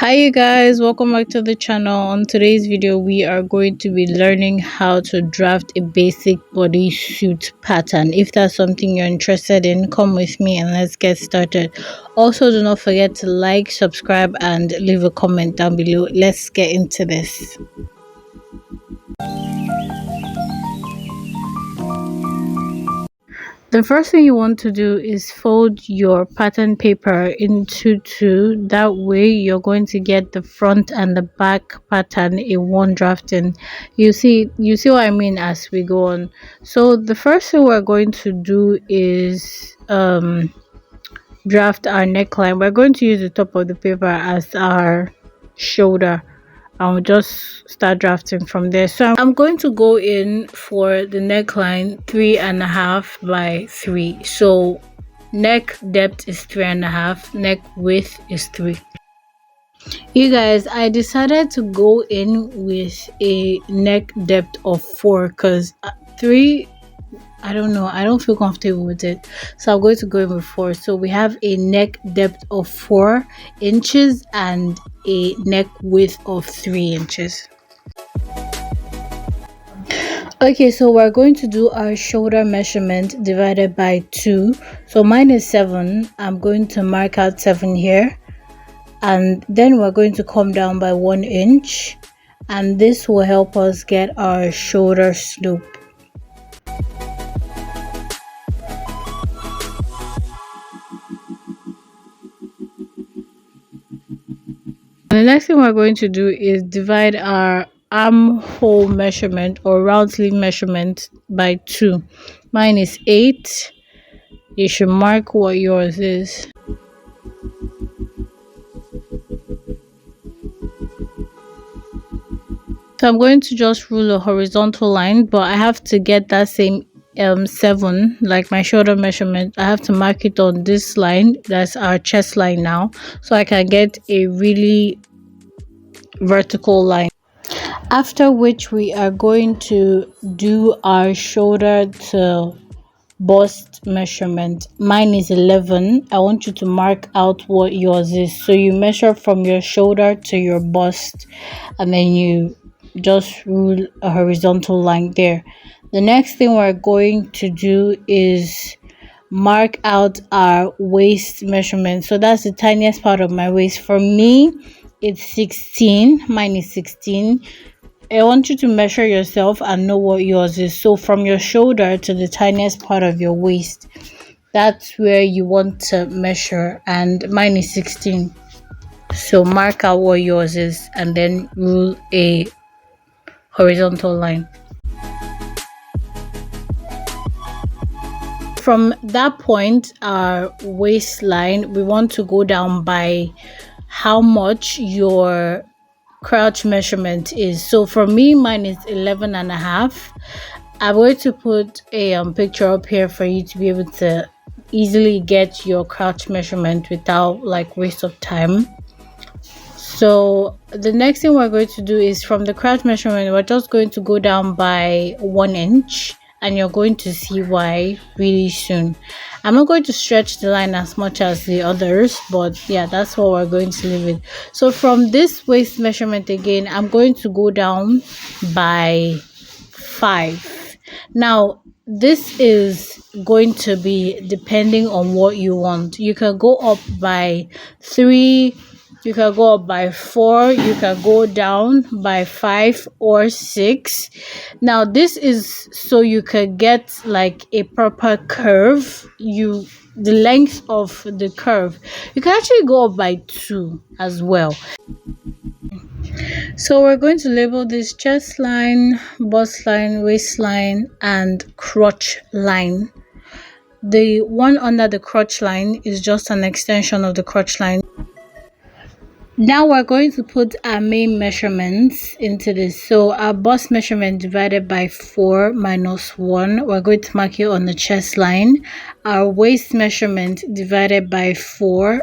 Hi you guys, welcome back to the channel. On today's video we are going to be learning how to draft a basic bodysuit pattern. If that's something you're interested in, come with me and let's get started. Also, do not forget to like, subscribe and leave a comment down below. Let's get into this. The first thing you want to do is fold your pattern paper into two. That way you're going to get the front and the back pattern in one drafting. You see what I mean as we go on. So the first thing we're going to do is draft our neckline. We're going to use the top of the paper as our shoulder. I'll just start drafting from there. So I'm going to go in for the neckline 3.5 by 3. So neck depth is 3.5, neck width is 3. You guys, I decided to go in with a neck depth of 4 because 3, I don't know, I don't feel comfortable with it, so I'm going to go in with 4. So we have a neck depth of 4 inches and a neck width of 3 inches. Okay, so we're going to do our shoulder measurement divided by 2. So mine is 7. I'm going to mark out 7 here, and then we're going to come down by 1 inch, and this will help us get our shoulder slope. The next thing we're going to do is divide our armhole measurement or round sleeve measurement by 2. Mine is 8. You should mark what yours is. So I'm going to just rule a horizontal line, but I have to get that same 7, like my shoulder measurement. I have to mark it on this line. That's our chest line now, so I can get a really vertical line. After which we are going to do our shoulder to bust measurement. Mine is 11. I want you to mark out what yours is. So you measure from your shoulder to your bust, and then you just rule a horizontal line there. The next thing we're going to do is mark out our waist measurement. So that's the tiniest part of my waist. For me, it's 16. Mine is 16. I want you to measure yourself and know what yours is. So from your shoulder to the tiniest part of your waist, that's where you want to measure, and mine is 16. So mark out what yours is and then rule a horizontal line. From that point, our waistline, we want to go down by how much your crouch measurement is. So for me, mine is 11.5. I'm going to put a picture up here for you to be able to easily get your crouch measurement without like waste of time. So the next thing we're going to do is from the crouch measurement, we're just going to go down by 1 inch, and you're going to see why really soon. I'm not going to stretch the line as much as the others, but yeah, that's what we're going to leave it. So from this waist measurement again, I'm going to go down by 5. Now this is going to be depending on what you want. You can go up by 3, you can go up by 4, you can go down by 5 or 6. Now this is so you can get like a proper curve, the length of the curve. You can actually go up by 2 as well. So we're going to label this chest line, bust line, waistline and crotch line. The one under the crotch line is just an extension of the crotch line. Now we're going to put our main measurements into this. So our bust measurement divided by 4 minus 1, we're going to mark it on the chest line. Our waist measurement divided by 4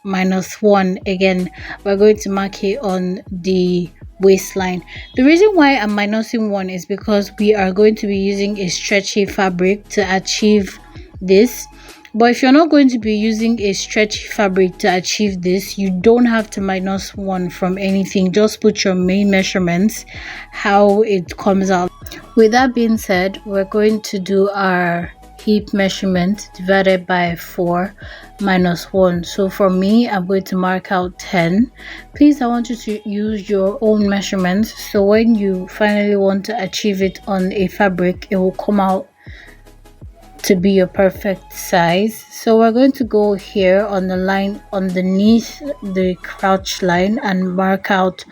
minus 1, again we're going to mark it on the waistline. The reason why I'm minusing 1 is because we are going to be using a stretchy fabric to achieve this. But if you're not going to be using a stretchy fabric to achieve this, you don't have to -1 from anything. Just put your main measurements, how it comes out. With that being said, we're going to do our hip measurement divided by 4 -1. So for me, I'm going to mark out 10. Please, I want you to use your own measurements, so when you finally want to achieve it on a fabric, it will come out to be your perfect size. So we're going to go here on the line underneath the crouch line and mark out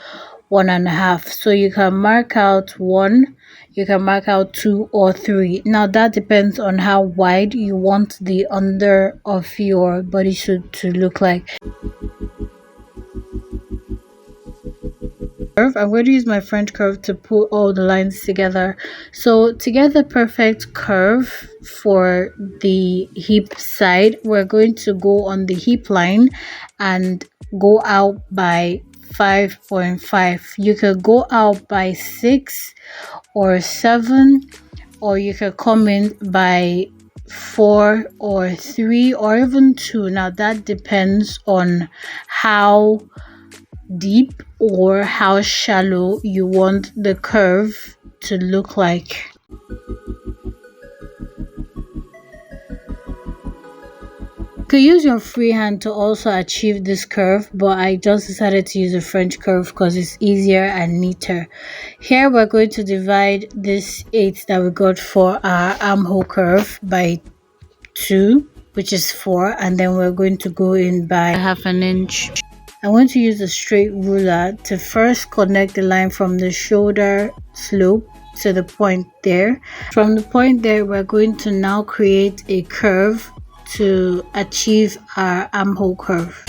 1.5. So you can mark out 1, you can mark out 2 or 3. Now that depends on how wide you want the under of your bodysuit to look like. I'm going to use my French curve to pull all the lines together. So to get the perfect curve for the hip side, we're going to go on the hip line and go out by 5.5. You could go out by 6 or 7, or you could come in by 4 or 3 or even 2. Now that depends on how deep or how shallow you want the curve to look like. You could use your free hand to also achieve this curve, but I just decided to use a French curve because it's easier and neater. Here we're going to divide this 8 that we got for our armhole curve by 2, which is 4, and then we're going to go in by 1/2 inch. I'm going to use a straight ruler to first connect the line from the shoulder slope to the point there. From the point there, we're going to now create a curve to achieve our armhole curve.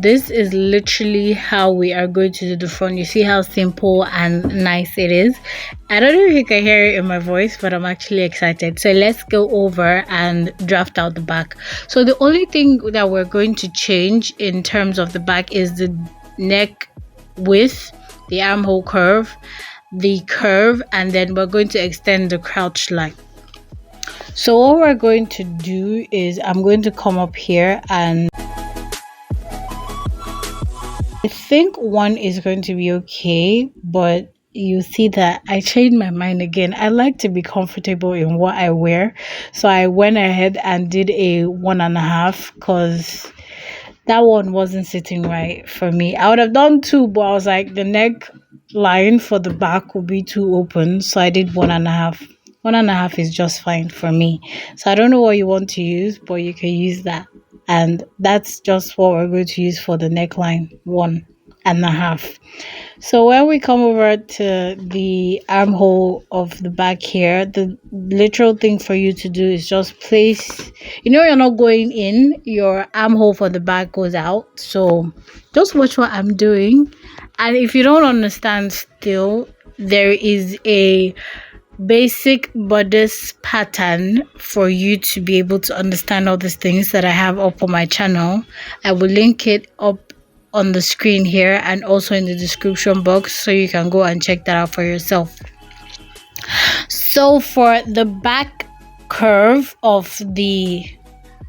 This is literally how we are going to do the front. You see how simple and nice it is. I don't know if you can hear it in my voice, but I'm actually excited. So let's go over and draft out the back. So the only thing that we're going to change in terms of the back is the neck width, the armhole curve, the curve, and then we're going to extend the crouch line. So what we're going to do is I'm going to come up here, and I think 1 is going to be okay, but you see that I changed my mind again. I like to be comfortable in what I wear, so I went ahead and did a 1.5 because that one wasn't sitting right for me. I would have done 2, but I was like, the neck line for the back will be too open, so I did 1.5. 1.5 is just fine for me. So I don't know what you want to use, but you can use that. And that's just what we're going to use for the neckline, 1.5. So when we come over to the armhole of the back here, the literal thing for you to do is just place, you're not going in, your armhole for the back goes out. So just watch what I'm doing. And if you don't understand still, there is a basic bodice pattern for you to be able to understand all these things that I have up on my channel. I will link it up on the screen here and also in the description box, so you can go and check that out for yourself. So for the back curve of the,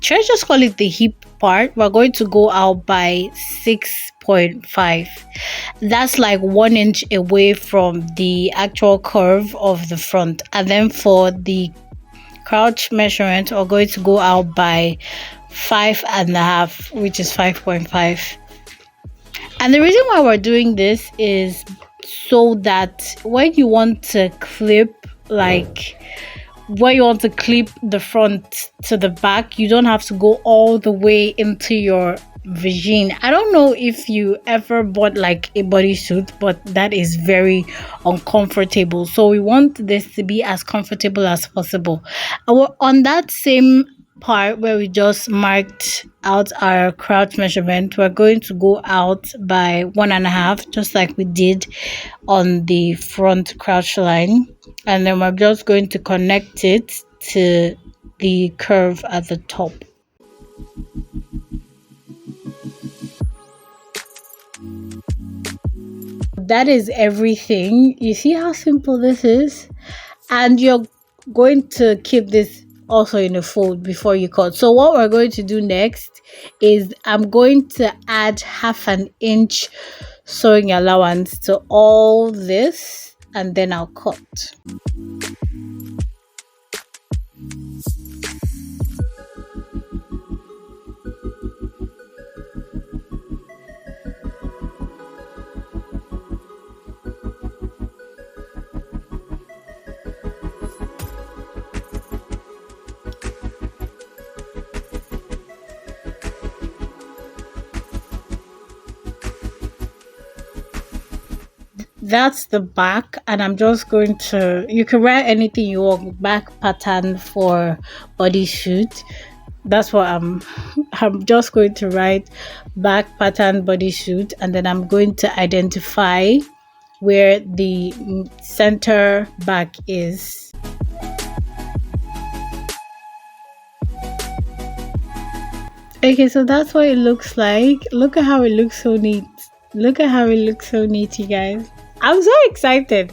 should I just call it the hip part, we're going to go out by 6.5. That's like 1 inch away from the actual curve of the front. And then for the crouch measurement, we're going to go out by 5.5, which is 5.5. And the reason why we're doing this is so that when you want to clip, like where you want to clip the front to the back, you don't have to go all the way into your vagine. I don't know if you ever bought like a bodysuit, but that is very uncomfortable. So we want this to be as comfortable as possible. On that same part where we just marked out our crouch measurement, we're going to go out by 1.5, just like we did on the front crouch line, and then we're just going to connect it to the curve at the top. That is everything. You see how simple this is? And you're going to keep this also in a fold before you cut. So what we're going to do next is I'm going to add 1/2 inch sewing allowance to all this, and then I'll cut. That's the back, and I'm just going to, you can wear anything you want, back pattern for bodysuit. That's what I'm just going to write back pattern bodysuit, and then I'm going to identify where the center back is. Okay, so that's what it looks like. Look at how it looks so neat. Look at how it looks so neat, you guys. I'm so excited.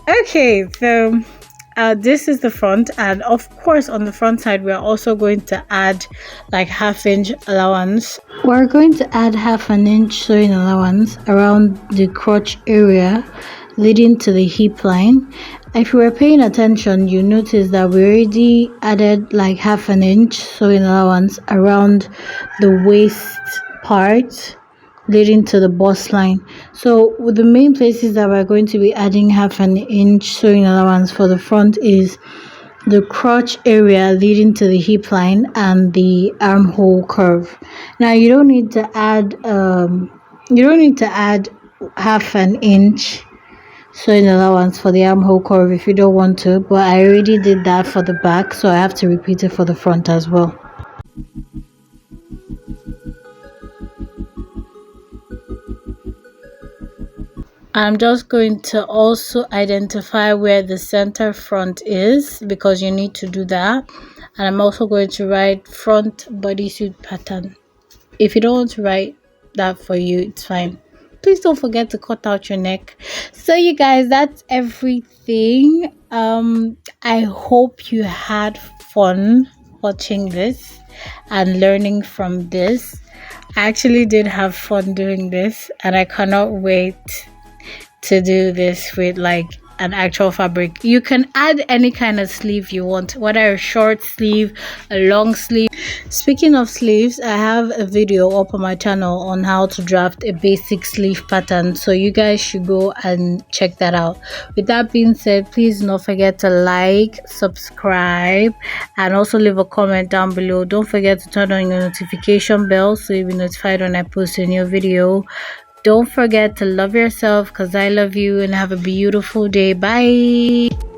Okay, so this is the front, and of course on the front side we're also going to add like 1/2 inch allowance. We're going to add 1/2 inch sewing allowance around the crotch area leading to the hip line. If you were paying attention, you notice that we already added like 1/2 inch sewing allowance around the waist part leading to the bust line. So the main places that we're going to be adding 1/2 inch sewing allowance for the front is the crotch area leading to the hip line and the armhole curve. Now you don't need to add 1/2 inch sewing allowance for the armhole curve if you don't want to, but I already did that for the back, so I have to repeat it for the front as well. I'm just going to also identify where the center front is, because you need to do that. And I'm also going to write front bodysuit pattern. If you don't want to write that for you, it's fine. Please don't forget to cut out your neck. So you guys, that's everything. I hope you had fun watching this and learning from this. I actually did have fun doing this, and I cannot wait to do this with like an actual fabric. You can add any kind of sleeve you want, whether a short sleeve, a long sleeve. Speaking of sleeves, I have a video up on my channel on how to draft a basic sleeve pattern, so you guys should go and check that out. With that being said, please do not forget to like, subscribe, and also leave a comment down below. Don't forget to turn on your notification bell so you'll be notified when I post a new video. Don't forget to love yourself, because I love you, and have a beautiful day. Bye.